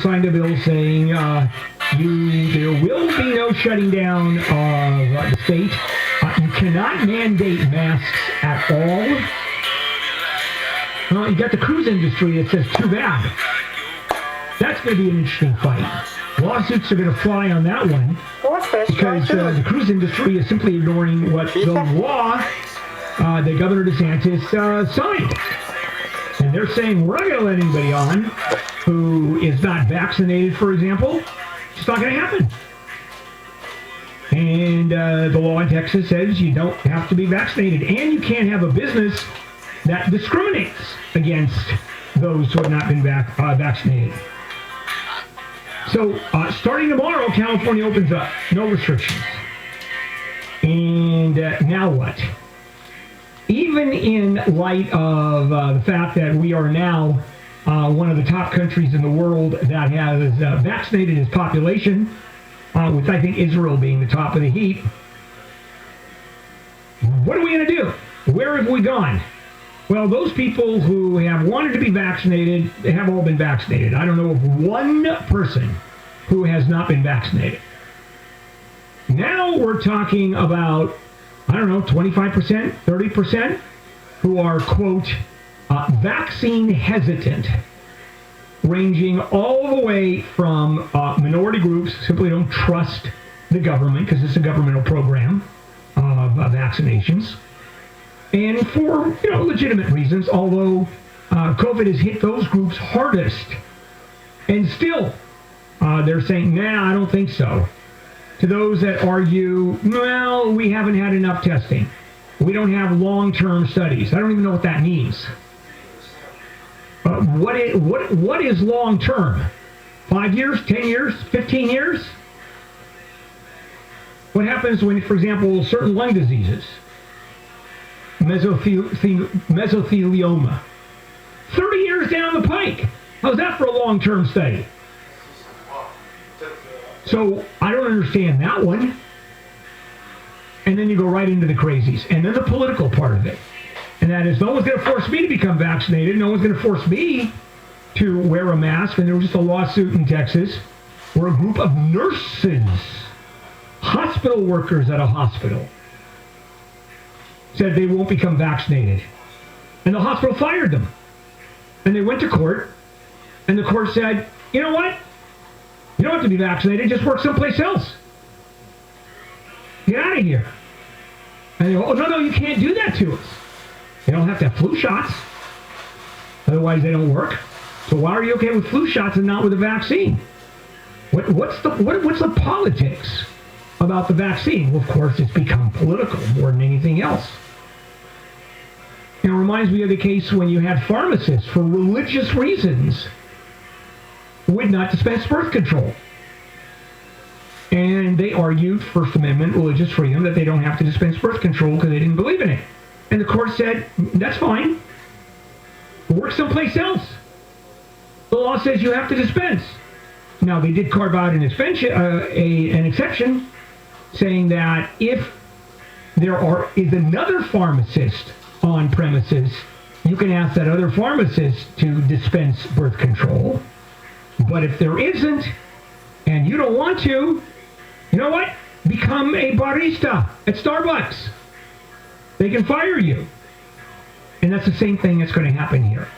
signed a bill saying there will be no shutting down of the state. You cannot mandate masks at all. You got the cruise industry that says too bad. That's going to be an interesting fight. Lawsuits are going to fly on that one because the cruise industry is simply ignoring what the law that Governor DeSantis signed. And they're saying we're not going to let anybody on who is not vaccinated, for example. It's not going to happen. And the law in Texas says you don't have to be vaccinated, and you can't have a business that discriminates against those who have not been vaccinated. So starting tomorrow, California opens up. No restrictions. And now what? Even in light of the fact that we are now one of the top countries in the world that has vaccinated its population, with I think Israel being the top of the heap, what are we going to do? Where have we gone? Well, those people who have wanted to be vaccinated have all been vaccinated. I don't know of one person who has not been vaccinated. Now we're talking about, 25%, 30% who are, quote, vaccine hesitant, ranging all the way from minority groups simply don't trust the government because it's a governmental program of vaccinations, and for legitimate reasons, although COVID has hit those groups hardest. And still, they're saying, I don't think so. To those that argue, well, we haven't had enough testing. We don't have long-term studies. I don't even know what that means. What is long-term? 5 years, 10 years, 15 years? What happens when, for example, certain lung diseases, mesothelioma, 30 years down the pike? How's that for a long-term study? So I don't understand that one. And then you go right into the crazies. And then the political part of it. And that is, no one's going to force me to become vaccinated. No one's going to force me to wear a mask. And there was just a lawsuit in Texas where a group of nurses, hospital workers at a hospital, said they won't become vaccinated. And the hospital fired them. And they went to court. And the court said, you know what? You don't have to be vaccinated. Just work someplace else. Get out of here. And they go, oh, no, you can't do that to us. You don't have to have flu shots. Otherwise, they don't work. So why are you okay with flu shots and not with a vaccine? What's the politics about the vaccine? Well, of course, it's become political more than anything else. It reminds me of the case when you had pharmacists, for religious reasons, would not dispense birth control. And they argued First Amendment religious freedom that they don't have to dispense birth control because they didn't believe in it. And the court said, that's fine. Work someplace else. The law says you have to dispense. Now, they did carve out an exception saying that if there is another pharmacist on premises, you can ask that other pharmacist to dispense birth control. But if there isn't, and you don't want to, you know what? Become a barista at Starbucks. They can fire you. And that's the same thing that's going to happen here.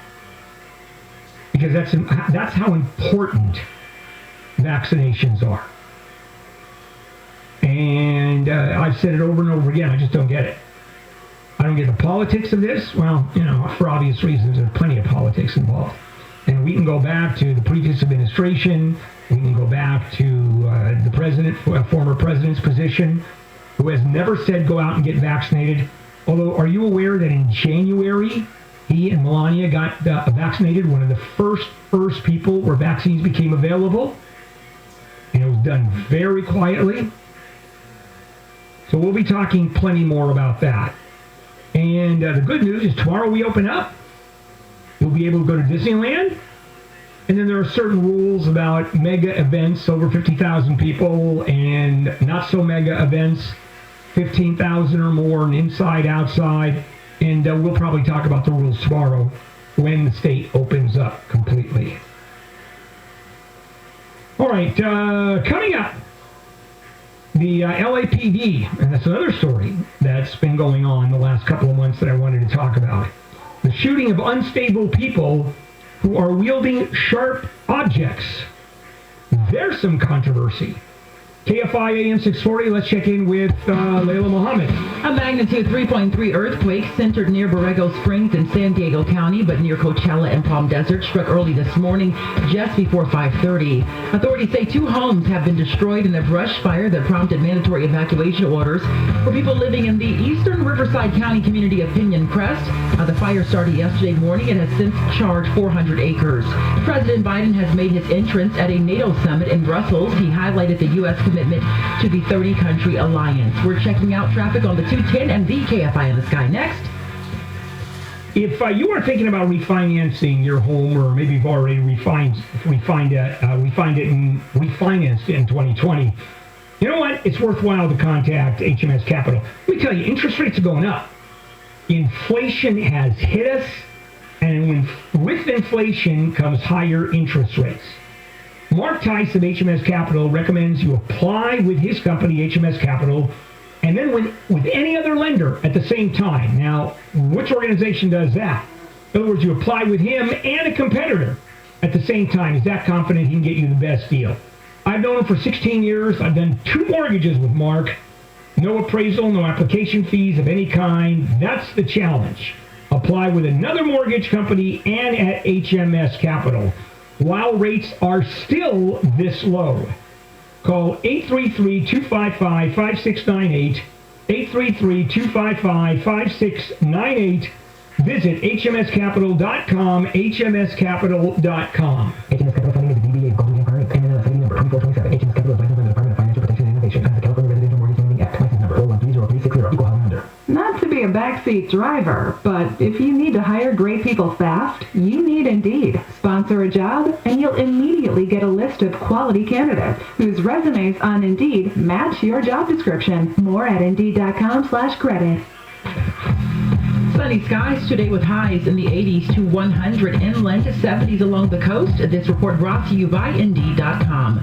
Because that's how important vaccinations are. And I've said it over and over again. I just don't get it. I don't get the politics of this. Well, for obvious reasons, there's plenty of politics involved. And we can go back to the previous administration. We can go back to the president, former president's position, who has never said go out and get vaccinated. Although, are you aware that in January, he and Melania got vaccinated, one of the first people where vaccines became available? And it was done very quietly. So we'll be talking plenty more about that. And the good news is tomorrow we open up. You'll be able to go to Disneyland. And then there are certain rules about mega events over 50,000 people and not so mega events, 15,000 or more, and inside, outside. And we'll probably talk about the rules tomorrow when the state opens up completely. All right, coming up, the LAPD, and that's another story that's been going on the last couple of months that I wanted to talk about. The shooting of unstable people who are wielding sharp objects. There's some controversy. KFI AM 640, let's check in with Layla Mohammed. A magnitude 3.3 earthquake centered near Borrego Springs in San Diego County, but near Coachella and Palm Desert, struck early this morning just before 5:30. Authorities say 2 homes have been destroyed in a brush fire that prompted mandatory evacuation orders for people living in the eastern Riverside County community of Pinyon Crest. The fire started yesterday morning and has since charred 400 acres. President Biden has made his entrance at a NATO summit in Brussels. He highlighted the U.S. commitment to the 30-country alliance. We're checking out traffic on the 210 and the KFI in the Sky next. If you are thinking about refinancing your home, or maybe you've already refinanced it in 2020, you know what? It's worthwhile to contact HMS Capital. Let me tell you, interest rates are going up. Inflation has hit us, and with inflation comes higher interest rates. Mark Tice of HMS Capital recommends you apply with his company, HMS Capital, and then with any other lender at the same time. Now, which organization does that? In other words, you apply with him and a competitor at the same time. He's that confident he can get you the best deal. I've known him for 16 years. I've done 2 mortgages with Mark. No appraisal, no application fees of any kind. That's the challenge. Apply with another mortgage company and at HMS Capital while rates are still this low. Call 833-255-5698, 833-255-5698. Visit hmscapital.com, hmscapital.com. HMS Capital funding is a DBA of Golden Empire, NMLS ID number 2427. HMS Capital is licensed by the Department of Financial Protection and Innovation under the California Residential Mortgage Lending Act, license number 4130360, equal housing lender. Not to be a backseat driver, but if you need to hire great people fast, you need Indeed. Sponsor a job, and you'll immediately get a list of quality candidates whose resumes on Indeed match your job description. More at Indeed.com/credit. Sunny skies today with highs in the 80s to 100 inland, 70s along the coast. This report brought to you by Indeed.com.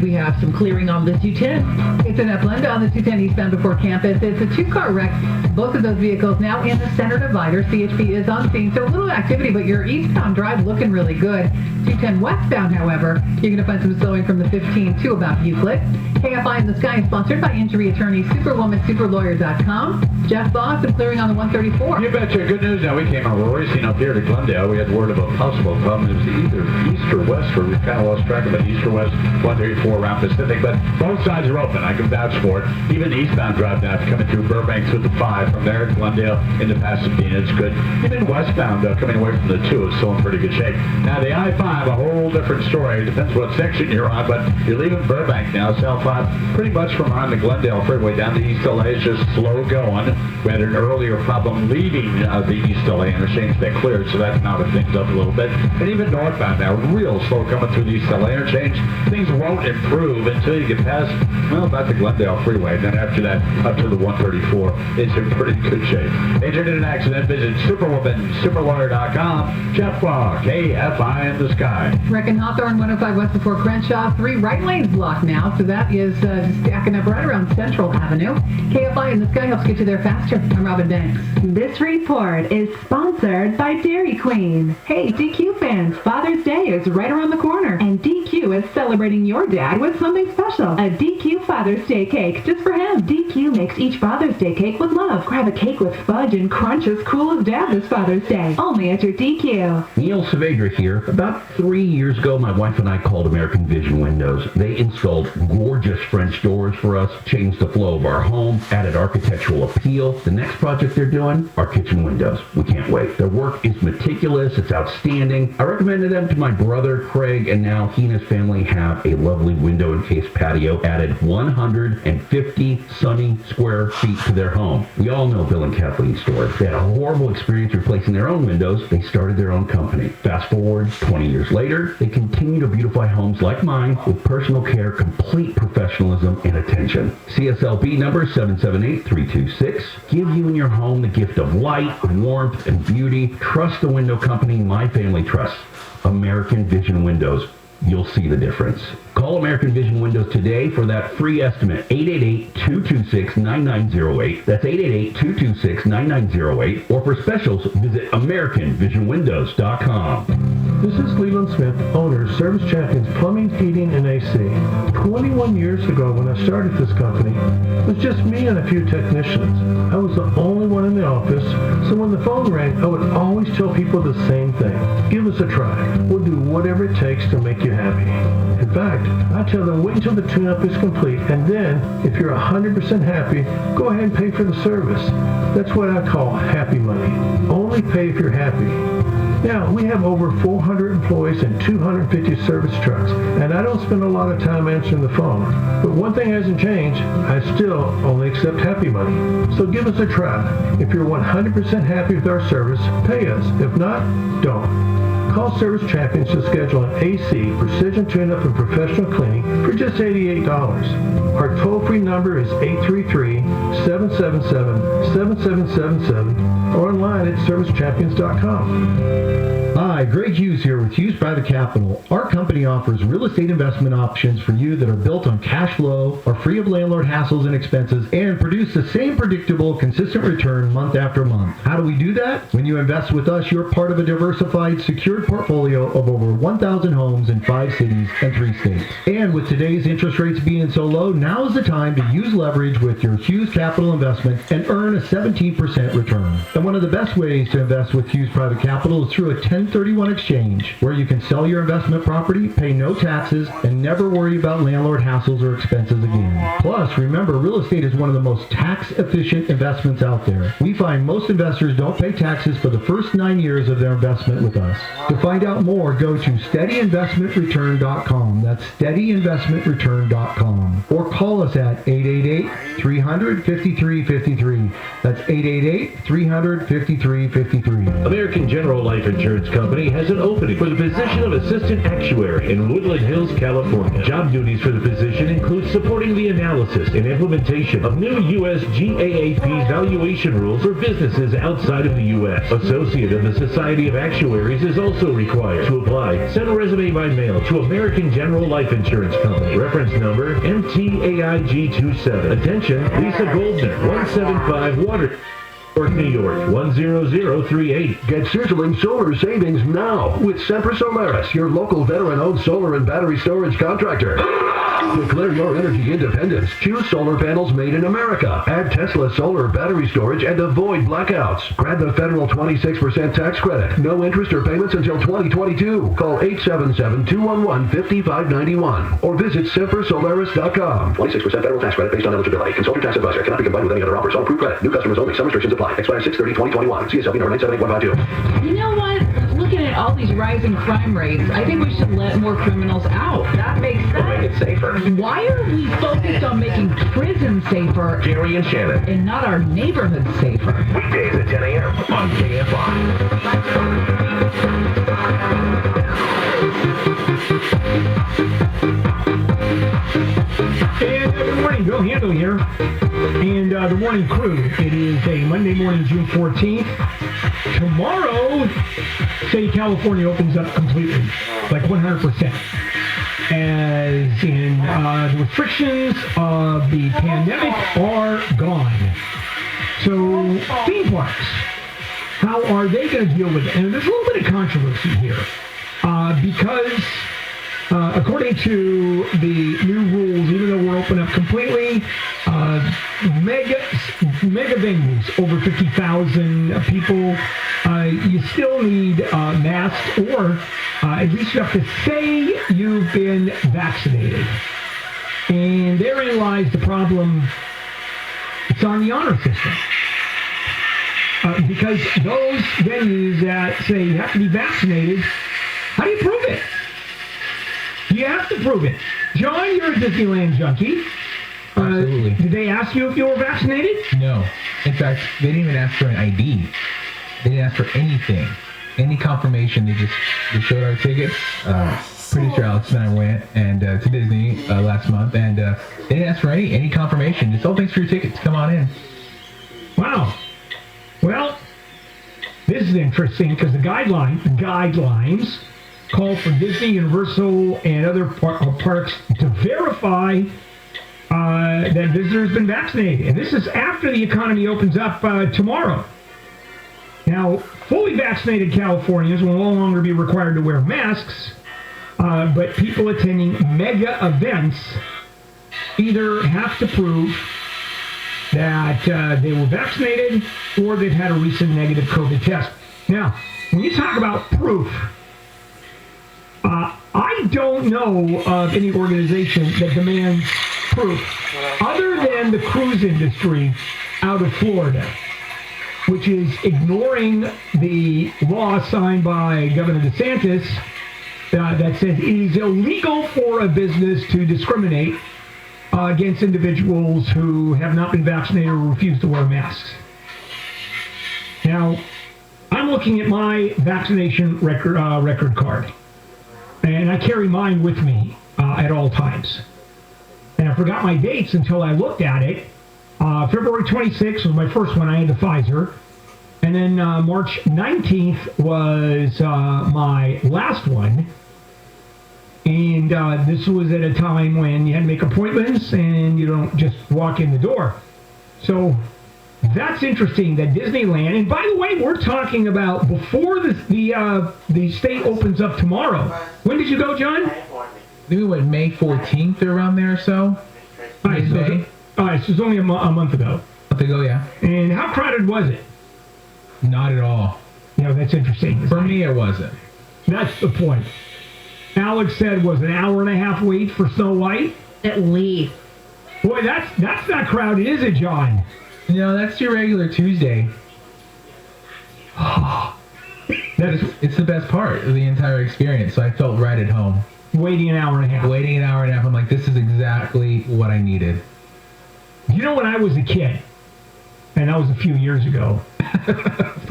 We have some clearing on the 210. It's in Upland on the 210 eastbound before campus. It's a 2-car wreck. Both of those vehicles now in the center divider. CHP is on scene, so a little activity, but your eastbound drive looking really good. 210 westbound, however, you're going to find some slowing from the 15 to about Euclid. KFI in the Sky is sponsored by injury attorney superwomansuperlawyer.com. Jeff Boss, some clearing on the 134. You betcha. Good news. Now, we came on racing up here to Glendale. We had word of a possible problem. It was either east or west, where we kind of lost track of it. East or west, 134 around Pacific, but both sides are open. I can vouch for it. Even the eastbound drive now coming through Burbank with the 5 from there, Glendale into Pasadena. It's good. Even westbound coming away from the 2 is still in pretty good shape. Now, the I-5, a whole different story. It depends what section you're on, but you're leaving Burbank now. South 5, pretty much from on the Glendale Freeway down to East LA. It's just slow going. We had an earlier problem leaving the East LA interchange that cleared, so that knotted things up a little bit. And even northbound now, real slow coming through the East LA interchange. Things won't improve until you get past, well, about the Glendale Freeway. And then after that, up to the 134, it's in pretty good shape. Agent in an accident, visit superwomansuperlawyer.com. Jeff Law, KFI in the Sky. Wreck in Hawthorne, 105 west before Crenshaw. 3 right lanes blocked now, so that is stacking up right around Central Avenue. KFI in the Sky helps get you there faster. I'm Robin Banks. This report is sponsored by Dairy Queen. Hey, DQ fans, Father's Day is right around the corner, and DQ is celebrating your dad with something special. A DQ Father's Day cake just for him. DQ makes each Father's Day cake with love. Grab a cake with fudge and crunch as cool as dad this Father's Day. Only at your DQ. Neil Saavedra here. About 3 years ago, my wife and I called American Vision Windows. They installed gorgeous French doors for us, changed the flow of our home, added architectural appeal. The next project they're doing, our kitchen windows. We can't wait. Their work is meticulous. It's outstanding. I recommended them to my brother, Craig, and now he and his family have a lovely window encased patio, added 150 sunny square feet to their home. We all know Bill and Kathleen's story. They had a horrible experience replacing their own windows. They started their own company. Fast forward 20 years later, they continue to beautify homes like mine with personal care, complete professionalism, and attention. CSLB number 778326. Give you and your home the gift of light, warmth, and beauty. Trust the window company my family trusts. American Vision Windows. you'll see the difference. Call American Vision Windows today for that free estimate. 888-226-9908. That's 888-226-9908. Or for specials, visit AmericanVisionWindows.com. This is Leland Smith, owner of Service Champions Plumbing, Heating, and AC. 21 years ago when I started this company, it was just me and a few technicians. I was the only one in the office, so when the phone rang, I would always tell people the same thing. Give us a try. We'll do whatever it takes to make you happy. In fact, I tell them wait until the tune-up is complete, and then, if you're 100% happy, go ahead and pay for the service. That's what I call happy money. Only pay if you're happy. Now, we have over 400 employees and 250 service trucks, and I don't spend a lot of time answering the phone. But one thing hasn't changed. I still only accept happy money. So give us a try. If you're 100% happy with our service, pay us. If not, don't. Call Service Champions to schedule an AC, precision tune-up, and professional cleaning for just $88. Our toll-free number is 833-777-7777 or online at servicechampions.com. Hi, Greg Hughes here with Hughes Private Capital. Our company offers real estate investment options for you that are built on cash flow, are free of landlord hassles and expenses, and produce the same predictable, consistent return month after month. How do we do that? When you invest with us, you're part of a diversified, secured portfolio of over 1,000 homes in 5 cities and 3 states. And with today's interest rates being so low, now is the time to use leverage with your Hughes Capital investment and earn a 17% return. And one of the best ways to invest with Hughes Private Capital is through a 1031 exchange, where you can sell your investment property, pay no taxes, and never worry about landlord hassles or expenses again. Plus, remember, real estate is one of the most tax-efficient investments out there. We find most investors don't pay taxes for the first 9 years of their investment with us. To find out more, go to steadyinvestmentreturn.com. That's steadyinvestmentreturn.com. Or call us at 888-300-5353. That's 888-300-5353. American General Life Insurance Company has an opening for the position of Assistant Actuary in Woodland Hills, California. Job duties for the position include supporting the analysis and implementation of new U.S. GAAP valuation rules for businesses outside of the U.S. Associate of the Society of Actuaries is also required. To apply, send a resume by mail to American General Life Insurance Company. Reference number MTAIG27. Attention, Lisa Goldner, 175 Water, New York, 10038. Get sizzling solar savings now with Semper Solaris, your local veteran-owned solar and battery storage contractor. Declare your energy independence. Choose solar panels made in America. Add Tesla solar battery storage and avoid blackouts. Grab the federal 26% tax credit. No interest or payments until 2022. Call 877-211-5591 or visit sempersolaris.com. 26% federal tax credit based on eligibility. Consult your tax advisor. Cannot be combined with any other offers. All approved credit. New customers only. Some restrictions apply. Expires 6/30/2021. CSLB number 978152. You know what? Looking at all these rising crime rates, I think we should let more criminals out. That makes sense. Make it safer. Why are we focused on making prisons safer Jerry and Shannon. and not our neighborhoods safer? Weekdays at 10 a.m. on KFI. And good morning, Bill Handel here. And the morning crew. It is a Monday morning, June 14th. Tomorrow, say California opens up completely, like 100%. As in, the restrictions of the pandemic are gone. So, theme parks, how are they going to deal with it? And there's a little bit of controversy here. Because according to the new rules, even though we're open up completely, mega venues, over 50,000 people, you still need masks, or at least you have to say you've been vaccinated. And therein lies the problem. It's on the honor system. Because those venues that say you have to be vaccinated, how do you prove it? You have to prove it. John, you're a Disneyland junkie. Absolutely. Did they ask you if you were vaccinated? No. In fact, they didn't even ask for an ID. They didn't ask for anything. Any confirmation. They showed our tickets. Pretty sure Alex and I went to Disney last month, and they didn't ask for any confirmation. Just, thanks for your tickets. Come on in. Wow. Well, this is interesting because the guidelines called for Disney, Universal, and other parks to verify that visitors have been vaccinated. And this is after the economy opens up tomorrow. Now, fully vaccinated Californians will no longer be required to wear masks, but people attending mega events either have to prove that they were vaccinated or they've had a recent negative COVID test. Now, when you talk about proof, I don't know of any organization that demands proof other than the cruise industry out of Florida, which is ignoring the law signed by Governor DeSantis that says it is illegal for a business to discriminate against individuals who have not been vaccinated or refuse to wear masks. Now, I'm looking at my vaccination record card, and I carry mine with me at all times. And I forgot my dates until I looked at it. February 26th was my first one. I had the Pfizer. And then March 19th was my last one. And this was at a time when you had to make appointments and you don't just walk in the door. So that's interesting that Disneyland, and by the way, we're talking about before the state opens up tomorrow. When did you go, John? I think we went May 14th or around there or so. All right, so it's only a month ago. A month ago, yeah. And how crowded was it? Not at all. That's interesting. For me, it wasn't. That's the point. Alex said was an hour and a half wait for Snow White. At least. Boy, that's not crowded, is it, John? No, that's your regular Tuesday. It's the best part of the entire experience, so I felt right at home. Waiting an hour and a half. Waiting an hour and a half. I'm like, this is exactly what I needed. You know, when I was a kid, and that was a few years ago.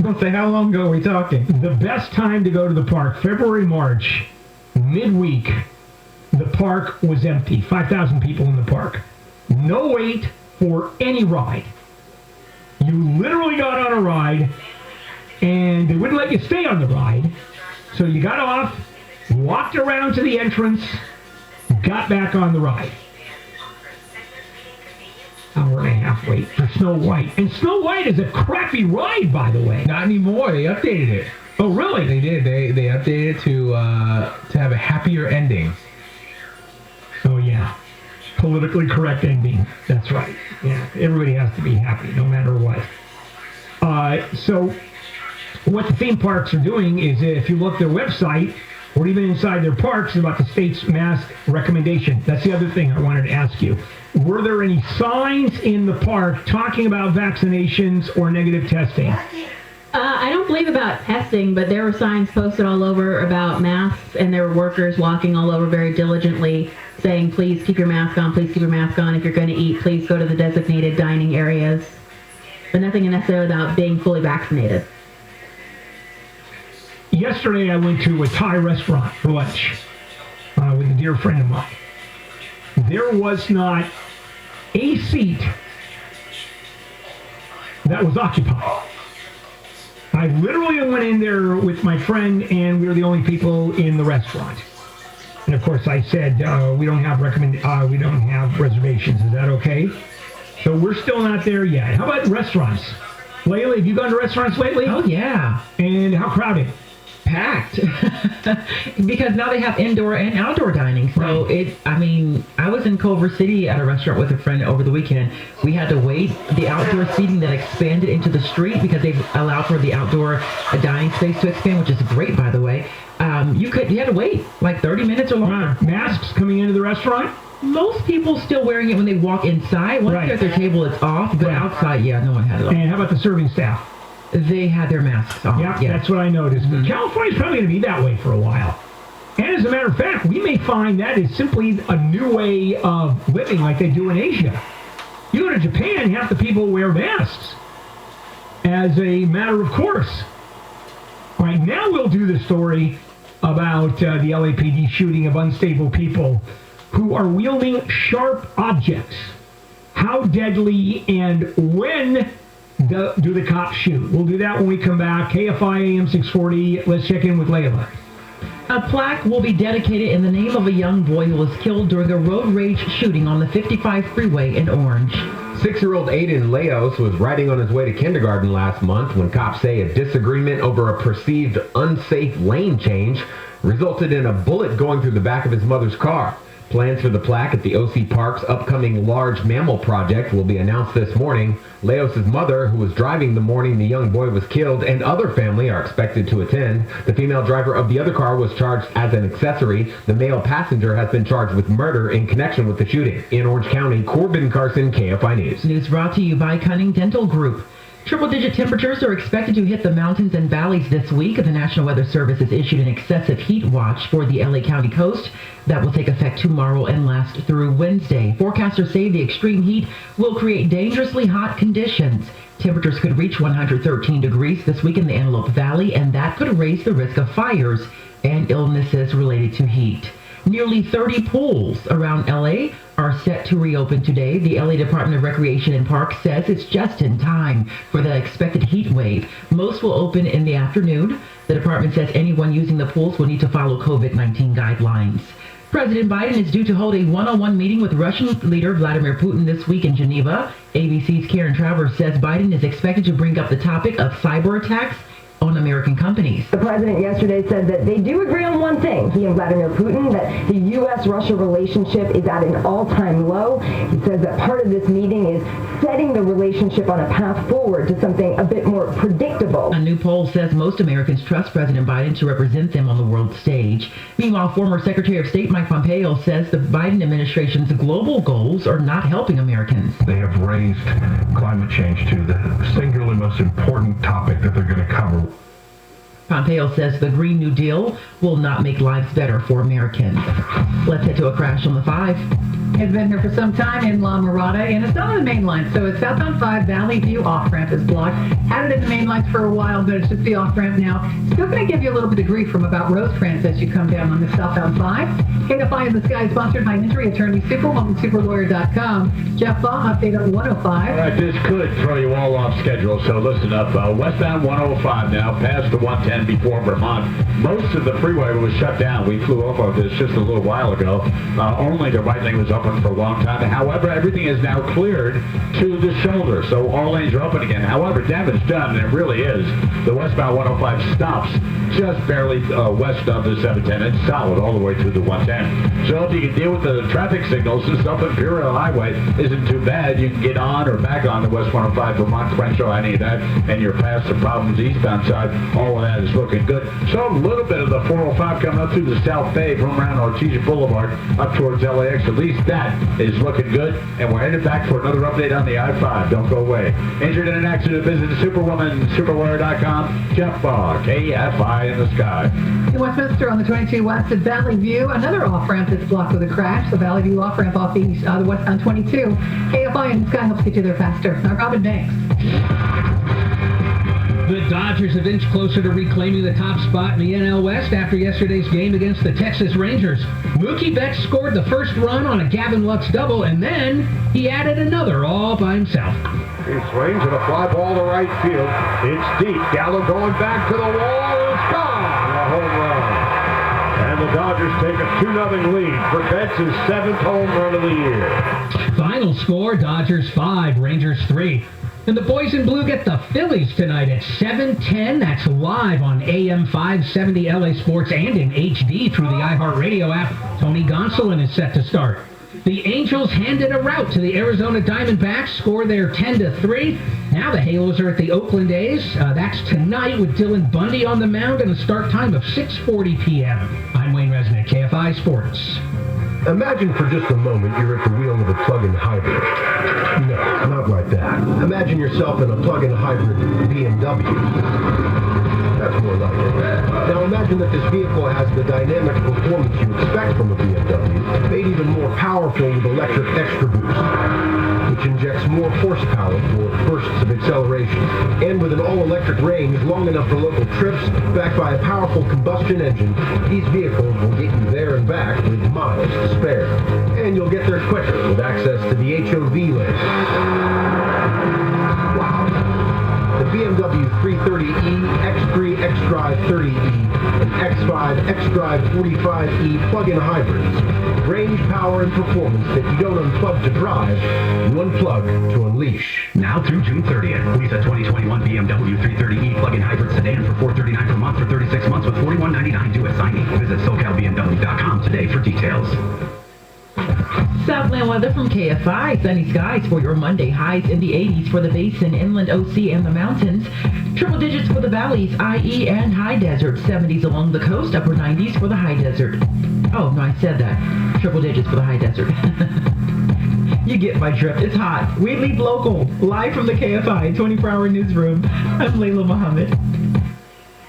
Don't say how long ago are we talking. The best time to go to the park, February, March, midweek, the park was empty. 5,000 people in the park. No wait for any ride. You literally got on a ride, and they wouldn't let you stay on the ride. So you got off, walked around to the entrance, got back on the ride. Hour and a half wait for Snow White. And Snow White is a crappy ride, by the way. Not anymore. They updated it. Oh, really? They did. They updated it to have a happier ending. Oh, yeah. Politically correct ending. That's right. Yeah. Everybody has to be happy, no matter what. So what the theme parks are doing is, if you look at their website, or even inside their parks, about the state's mask recommendation. That's the other thing I wanted to ask you. Were there any signs in the park talking about vaccinations or negative testing? I don't believe about testing, but there were signs posted all over about masks, and there were workers walking all over very diligently saying, please keep your mask on, please keep your mask on. If you're going to eat, please go to the designated dining areas. But nothing necessarily about being fully vaccinated. Yesterday, I went to a Thai restaurant for lunch with a dear friend of mine. There was not a seat that was occupied. I literally went in there with my friend, and we were the only people in the restaurant. And of course, I said we don't have reservations. Is that okay? So we're still not there yet. How about restaurants? Layla, have you gone to restaurants lately? Oh, yeah. And how crowded? Packed. Because now they have indoor and outdoor dining. So I was in Culver City at a restaurant with a friend over the weekend. We had to wait. The outdoor seating that expanded into the street, because they've allowed for the outdoor dining space to expand, which is great, by the way. You had to wait like 30 minutes or longer. Masks coming into the restaurant? Most people still wearing it when they walk inside. Once they're at their table, it's off. But outside, no one had it on. And how about the serving staff? They had their masks on. Yeah, that's what I noticed. But California's probably going to be that way for a while. And as a matter of fact, we may find that is simply a new way of living like they do in Asia. You go to Japan, half the people wear masks as a matter of course. All right, now we'll do the story about the LAPD shooting of unstable people who are wielding sharp objects. How deadly and when do the cops shoot? We'll do that when we come back. KFI AM 640. Let's check in with Layla. A plaque will be dedicated in the name of a young boy who was killed during a road rage shooting on the 55 freeway in Orange. 6-year-old Aiden Leos was riding on his way to kindergarten last month when cops say a disagreement over a perceived unsafe lane change resulted in a bullet going through the back of his mother's car. Plans for the plaque at the O.C. Park's upcoming large mammal project will be announced this morning. Leos' mother, who was driving the morning the young boy was killed, and other family are expected to attend. The female driver of the other car was charged as an accessory. The male passenger has been charged with murder in connection with the shooting. In Orange County, Corbin Carson, KFI News. News brought to you by Cunning Dental Group. Triple-digit temperatures are expected to hit the mountains and valleys this week. The National Weather Service has issued an excessive heat watch for the LA County coast that will take effect tomorrow and last through Wednesday. Forecasters say the extreme heat will create dangerously hot conditions. Temperatures could reach 113 degrees this week in the Antelope Valley, and that could raise the risk of fires and illnesses related to heat. Nearly 30 pools around LA are set to reopen today. The LA Department of Recreation and Parks says it's just in time for the expected heat wave. Most will open in the afternoon. The department says anyone using the pools will need to follow COVID-19 guidelines. President Biden is due to hold a one-on-one meeting with Russian leader Vladimir Putin this week in Geneva. ABC's Karen Travers says Biden is expected to bring up the topic of cyber attacks on American companies. The president yesterday said that they do agree on one thing, he and Vladimir Putin, that the U.S.-Russia relationship is at an all-time low. He says that part of this meeting is setting the relationship on a path forward to something a bit more predictable. A new poll says most Americans trust President Biden to represent them on the world stage. Meanwhile, former Secretary of State Mike Pompeo says the Biden administration's global goals are not helping Americans. They have raised climate change to the singularly most important topic that they're going to cover. Pompeo says the Green New Deal will not make lives better for Americans. Let's head to a crash on the 5. It's been here for some time in La Mirada, and it's not on the main line. So it's southbound 5, Valley View off-ramp is blocked. Had it in the main lines for a while, but it's just the off-ramp now. Still going to give you a little bit of grief from about Rosecrans as you come down on the southbound 5. KFI in the Sky is sponsored by injury attorney Superwoman, superlawyer.com. Jeff Law, update on 105. All right, this could throw you all off schedule, so listen up. Westbound 105 now, past the 110 before Vermont. Most of the freeway was shut down. We flew over this just a little while ago. Only the right lane was open for a long time. However, everything is now cleared to the shoulder, so all lanes are open again. However, damage done, and it really is. The westbound 105 stops just barely west of the 710. It's solid all the way to the 110. So if you can deal with the traffic signals, this up Imperial Highway isn't too bad. You can get on or back on the West 105 Vermont, Crenshaw, any of that, and you're past the problems eastbound side. All of that is looking good. So a little bit of the 405 coming up through the South Bay from around Artesia Boulevard up towards LAX. At least that is looking good, and we're headed back for another update on the I-5. Don't go away. Injured in an accident, visit Superwoman, superlawyer.com. Jeff Baugh, KFI in the Sky. In Westminster on the 22 west at Valley View, another off-ramp that's blocked with a crash. The Valley View off-ramp off the east, the west on 22. KFI in the Sky helps get you there faster. Robin Banks. The Dodgers have inched closer to reclaiming the top spot in the NL West after yesterday's game against the Texas Rangers. Mookie Betts scored the first run on a Gavin Lux double, and then he added another all by himself. He swings at a fly ball to right field. It's deep. Gallo going back to the wall. It's gone. A home run. And the Dodgers take a 2-0 lead for Betts' 7th home run of the year. Final score, Dodgers 5, Rangers 3. And the boys in blue get the Phillies tonight at 7:10. That's live on AM 570 LA Sports and in HD through the iHeartRadio app. Tony Gonsolin is set to start. The Angels handed a rout to the Arizona Diamondbacks, score there 10-3. Now the Halos are at the Oakland A's. That's tonight with Dylan Bundy on the mound and a start time of 6:40 p.m. I'm Wayne Resnick, KFI Sports. Imagine for just a moment you're at the wheel of a plug-in hybrid. No, not like that. Imagine yourself in a plug-in hybrid BMW. That's more like it. Now imagine that this vehicle has the dynamic performance you expect from a BMW, made even more powerful with electric extra boost, which injects more horsepower for bursts of acceleration. And with an all-electric range long enough for local trips, backed by a powerful combustion engine, these vehicles will get you there and back with miles to spare. And you'll get there quicker with access to the HOV lane. Wow. The BMW BMW 330e, X3, X-Drive 30e, and X5, X-Drive 45e plug-in hybrids. Range, power, and performance that you don't unplug to drive, you unplug to unleash. Now through June 30th, lease a 2021 BMW 330e plug-in hybrid sedan for $439 per month for 36 months with $41.99 due at signing. Visit SoCalBMW.com today for details. Southland weather from KFI. Sunny skies for your Monday. Highs in the 80s for the Basin, Inland OC, and the mountains. Triple digits for the valleys, IE, and high desert. 70s along the coast. Upper 90s for the high desert. Oh, no, I said that. Triple digits for the high desert. You get my drift. It's hot. We lead local. Live from the KFI 24-hour newsroom. I'm Layla Muhammad.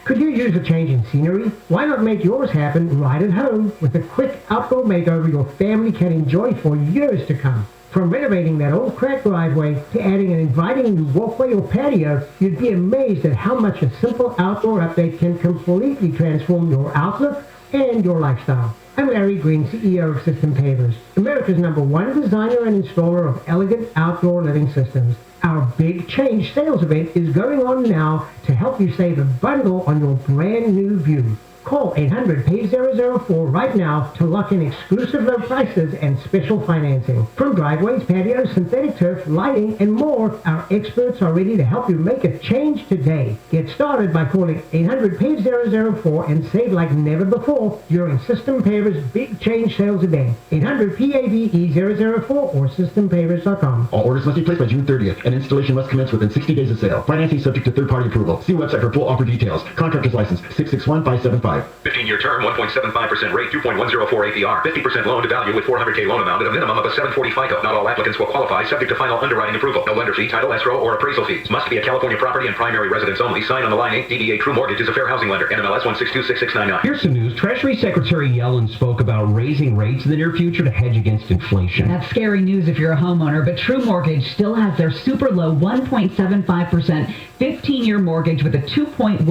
Could you use a change in scenery? Why not make yours happen right at home with a quick outdoor makeover your family can enjoy for years to come? From renovating that old cracked driveway to adding an inviting new walkway or patio, you'd be amazed at how much a simple outdoor update can completely transform your outlook and your lifestyle. I'm Larry Green, CEO of System Pavers, America's #1 designer and installer of elegant outdoor living systems. Our Big Change sales event is going on now to help you save a bundle on your brand new view. Call 800-PAVE-004 right now to lock in exclusive low prices and special financing. From driveways, patios, synthetic turf, lighting, and more, our experts are ready to help you make a change today. Get started by calling 800-PAVE-004 and save like never before during System Pavers Big Change sales event. 800-PAVE-004 or SystemPavers.com. All orders must be placed by June 30th, and installation must commence within 60 days of sale. Financing subject to third-party approval. See website for full offer details. Contractor's license 661-575. 15-year term, 1.75% rate, 2.104 APR, 50% loan to value with $400K loan amount at a minimum of a 740 FICO. Not all applicants will qualify, subject to final underwriting approval. No lender fee, title, escrow, or appraisal fees. Must be a California property and primary residence only. Sign on the line 8. DBA True Mortgage is a fair housing lender. NMLS 1626699. Here's some news. Treasury Secretary Yellen spoke about raising rates in the near future to hedge against inflation. That's scary news if you're a homeowner, but True Mortgage still has their super low 1.75% 15-year mortgage with a 2.104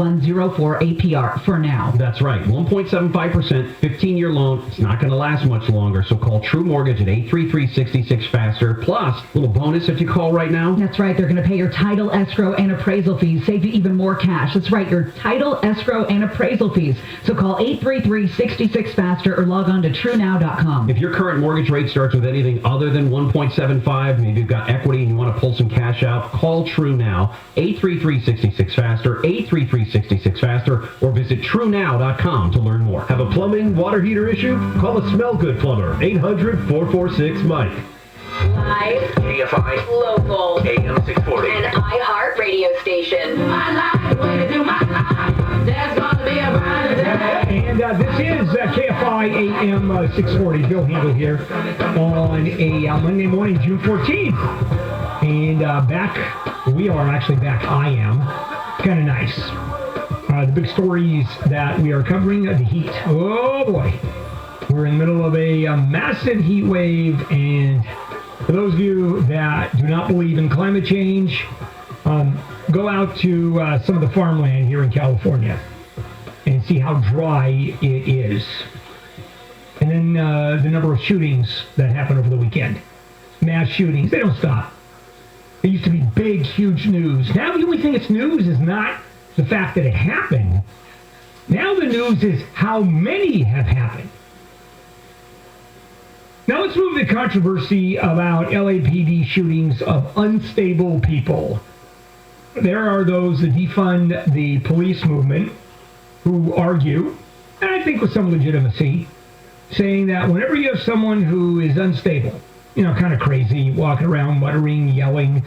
APR for now. That's right. 1.75%, 15-year loan. It's not going to last much longer, so call True Mortgage at 833-66-FASTER. Plus, a little bonus if you call right now. That's right. They're going to pay your title, escrow, and appraisal fees. Save you even more cash. That's right. Your title, escrow, and appraisal fees. So call 833-66-FASTER or log on to TrueNow.com. If your current mortgage rate starts with anything other than 1.75, maybe you've got equity and you want to pull some cash out, call True Now, 833-66-FASTER, 833-66-FASTER, or visit TrueNow.com to learn more. Have a plumbing, water heater issue? Call a Smell Good plumber, 800-446-MIKE. Live, KFI, local, AM 640, and iHeart radio station. My life, way to do my life. There's gonna be a brighter day. And this is KFI AM 640. Bill Handel here on a Monday morning, June 14th. And we are actually back. I am. Kind of nice. The big stories that we are covering, the heat. Oh boy. We're in the middle of a massive heat wave, and for those of you that do not believe in climate change, go out to some of the farmland here in California and see how dry it is. And then the number of shootings that happened over the weekend. Mass shootings, they don't stop. It used to be big, huge news. Now the only thing that's news is not the fact that it happened. Now the news is how many have happened. Now let's move to the controversy about LAPD shootings of unstable people. There are those that defund the police movement who argue, and I think with some legitimacy, saying that whenever you have someone who is unstable, kind of crazy, walking around muttering, yelling,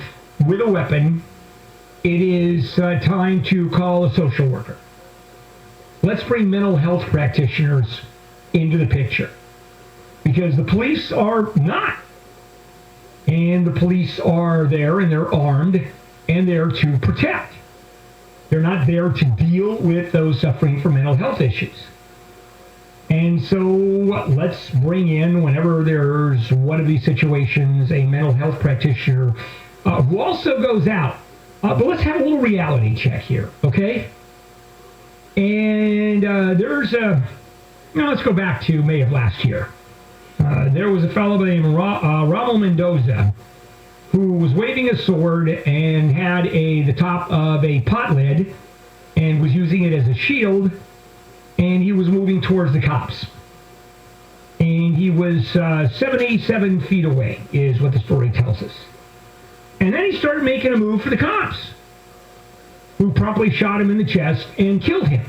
with a weapon, it is time to call a social worker. Let's bring mental health practitioners into the picture. Because the police are not. And the police are there, and they're armed, and they're to protect. They're not there to deal with those suffering from mental health issues. And so let's bring in, whenever there's one of these situations, a mental health practitioner who also goes out. But let's have a little reality check here, okay? And let's go back to May of last year. There was a fellow named Ramon Mendoza who was was waving a sword and had the top of a pot lid and was using it as a shield, and he was moving towards the cops. And he was 77 feet away, is what the story tells us. And then he started making a move for the cops, who promptly shot him in the chest and killed him.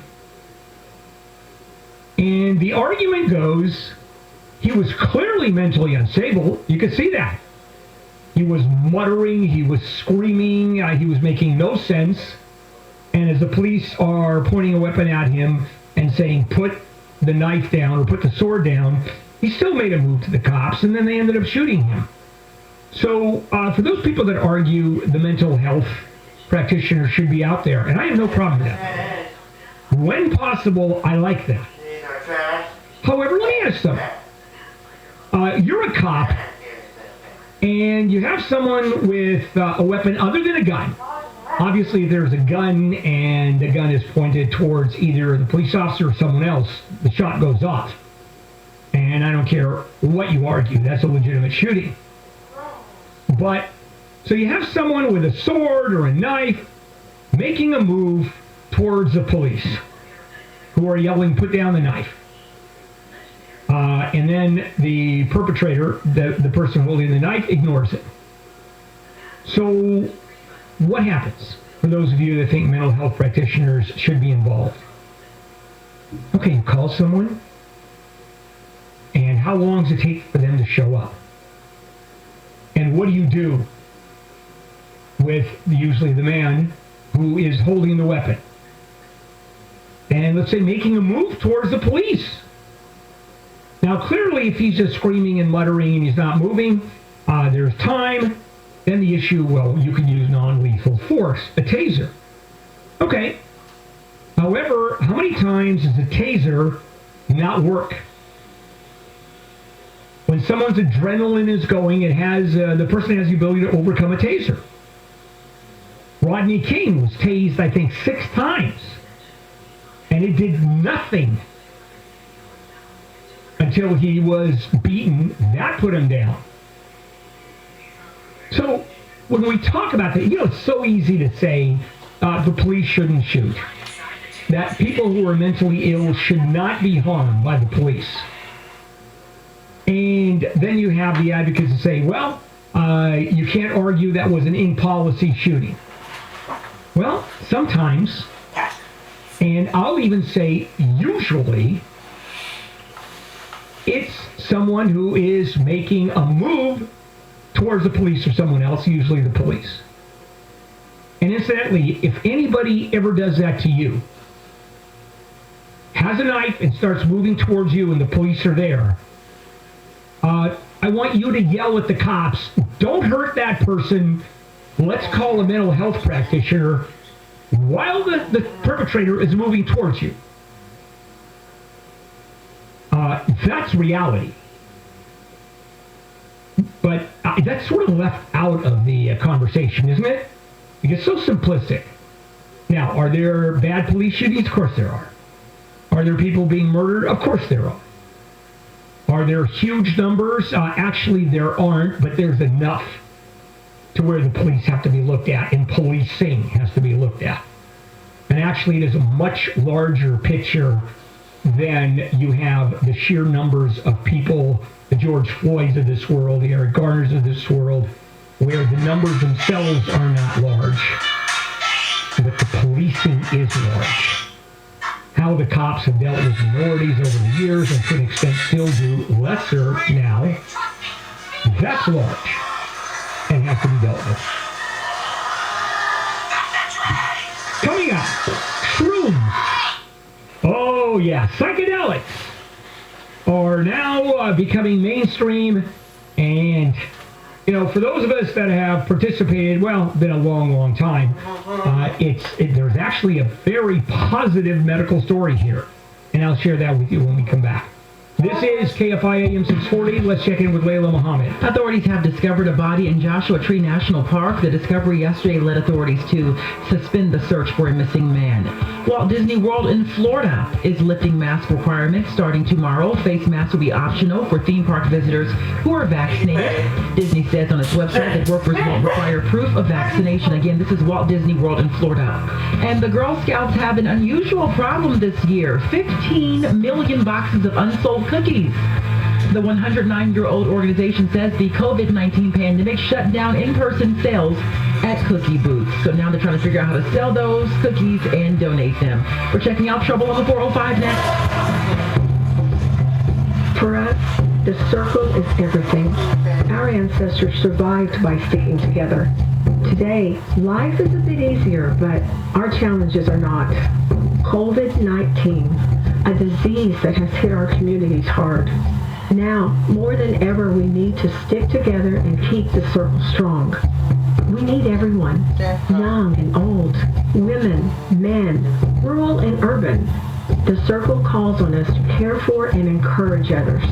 And the argument goes, he was clearly mentally unstable. You could see that. He was muttering, he was screaming, he was making no sense. And as the police are pointing a weapon at him and saying, put the knife down or put the sword down, he still made a move to the cops, and then they ended up shooting him. So for those people that argue the mental health practitioner should be out there, and I have no problem with that. When possible, I like that. However, let me ask something. You're a cop, and you have someone with a weapon other than a gun. Obviously, if there's a gun and the gun is pointed towards either the police officer or someone else, the shot goes off. And I don't care what you argue, that's a legitimate shooting. But, so you have someone with a sword or a knife making a move towards the police who are yelling, put down the knife. And then the perpetrator, the person holding the knife, ignores it. So what happens for those of you that think mental health practitioners should be involved? Okay, you call someone, and how long does it take for them to show up? And what do you do with usually the man who is holding the weapon? And let's say making a move towards the police. Now, clearly, if he's just screaming and muttering and he's not moving, there's time. Then the issue, well, you can use non-lethal force, a taser. Okay. However, how many times does a taser not work? When someone's adrenaline is going, it has the person has the ability to overcome a taser. Rodney King was tased, I think, 6 times, and it did nothing until he was beaten. That put him down. So when we talk about that, it's so easy to say the police shouldn't shoot, that people who are mentally ill should not be harmed by the police. And then you have the advocates that say, well, you can't argue that was an in-policy shooting. Well, sometimes, and I'll even say usually, it's someone who is making a move towards the police or someone else, usually the police. And incidentally, if anybody ever does that to you, has a knife and starts moving towards you and the police are there, I want you to yell at the cops, don't hurt that person, let's call a mental health practitioner while the perpetrator is moving towards you. That's reality. But that's sort of left out of the conversation, isn't it? It's so simplistic. Now, are there bad police shootings? Of course there are. Are there people being murdered? Of course there are. Are there huge numbers? Actually, there aren't, but there's enough to where the police have to be looked at, and policing has to be looked at. And actually, it is a much larger picture than you have the sheer numbers of people, the George Floyds of this world, the Eric Garners of this world, where the numbers themselves are not large, but the policing is large. How the cops have dealt with minorities over the years and to an extent still do lesser now, that's large and has to be dealt with. Coming up, shrooms. Oh yeah, psychedelics are now becoming mainstream, and for those of us that have participated, well, been a long time, there's actually a very positive medical story here, and I'll share that with you when we come back. This is KFI AM 640. Let's check in with Layla Muhammad. Authorities have discovered a body in Joshua Tree National Park. The discovery yesterday led authorities to suspend the search for a missing man. Walt Disney World in Florida is lifting mask requirements starting tomorrow. Face masks will be optional for theme park visitors who are vaccinated. Disney says on its website that workers won't require proof of vaccination. Again, this is Walt Disney World in Florida. And the Girl Scouts have an unusual problem this year. 15 million boxes of unsold cookies. The 109-year-old organization says the COVID-19 pandemic shut down in-person sales at cookie booths. So now they're trying to figure out how to sell those cookies and donate them. We're checking out trouble on the 405 next. For us, the circle is everything. Our ancestors survived by sticking together. Today, life is a bit easier, but our challenges are not. COVID-19, a disease that has hit our communities hard. Now, more than ever, we need to stick together and keep the circle strong. We need everyone, young and old, women, men, rural and urban. The circle calls on us to care for and encourage others.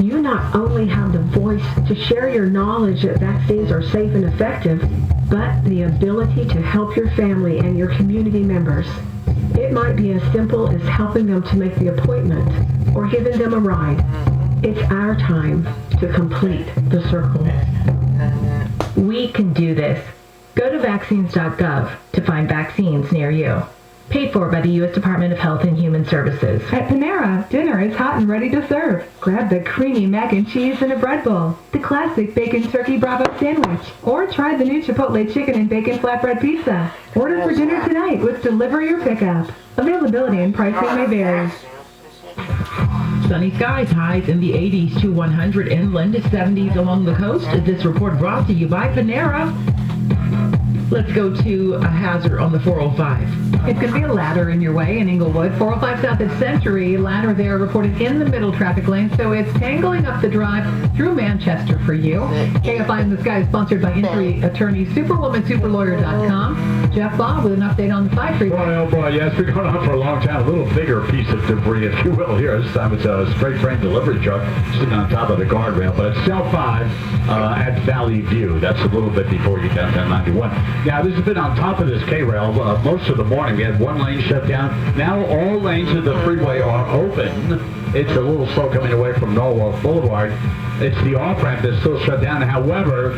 You not only have the voice to share your knowledge that vaccines are safe and effective, but the ability to help your family and your community members. It might be as simple as helping them to make the appointment or giving them a ride. It's our time to complete the circle. We can do this. Go to vaccines.gov to find vaccines near you. Paid for by the U.S. Department of Health and Human Services. At Panera, dinner is hot and ready to serve. Grab the creamy mac and cheese in a bread bowl, the classic bacon turkey bravo sandwich, or try the new Chipotle chicken and bacon flatbread pizza. Order for dinner tonight with delivery or pickup. Availability and pricing may vary. Sunny skies, highs in the 80s to 100, inland 70s along the coast. This report brought to you by Panera. Let's go to a hazard on the 405. It's going to be a ladder in your way in Inglewood. 405 south at Century. Ladder there reported in the middle traffic lane, so it's tangling up the drive through Manchester for you. KFI in the Sky is sponsored by injury attorney SuperwomanSuperLawyer.com. Jeff Bob with an update on the 5 freeway. Boy, oh boy, yes, been going on for a long time. A little bigger piece of debris, if you will, here. This time it's a straight frame delivery truck sitting on top of the guardrail, but it's cell 5 at Valley View. That's a little bit before you get down to 91. Now, this has been on top of this K-rail most of the morning. We had one lane shut down. Now all lanes of the freeway are open. It's a little slow coming away from Norwalk Boulevard. It's the off-ramp that's still shut down. However,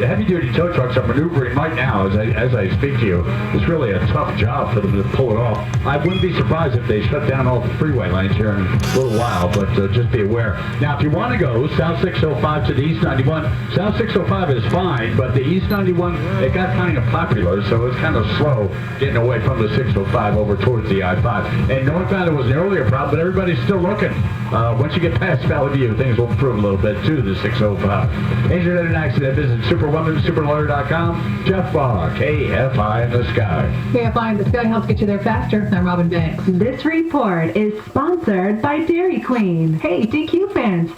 heavy-duty tow trucks are maneuvering right now as I speak to you. It's really a tough job for them to pull it off. I wouldn't be surprised if they shut down all the freeway lanes here in a little while, but just be aware. Now, if you want to go South 605 to the East 91, South 605 is fine, but the East 91, it got kind of popular, so it's kind of slow getting away from the 605 over towards the I-5. And northbound, it was an earlier problem, but everybody's still looking. Once you get past Valley View, things will improve a little bit to the 605. Injured in an accident, visit SuperwomanSuperLawyer.com. Jeff Barr, KFI in the Sky. KFI in the Sky helps get you there faster. I'm Robin Banks. This report is sponsored by Dairy Queen. Hey, DQ fans.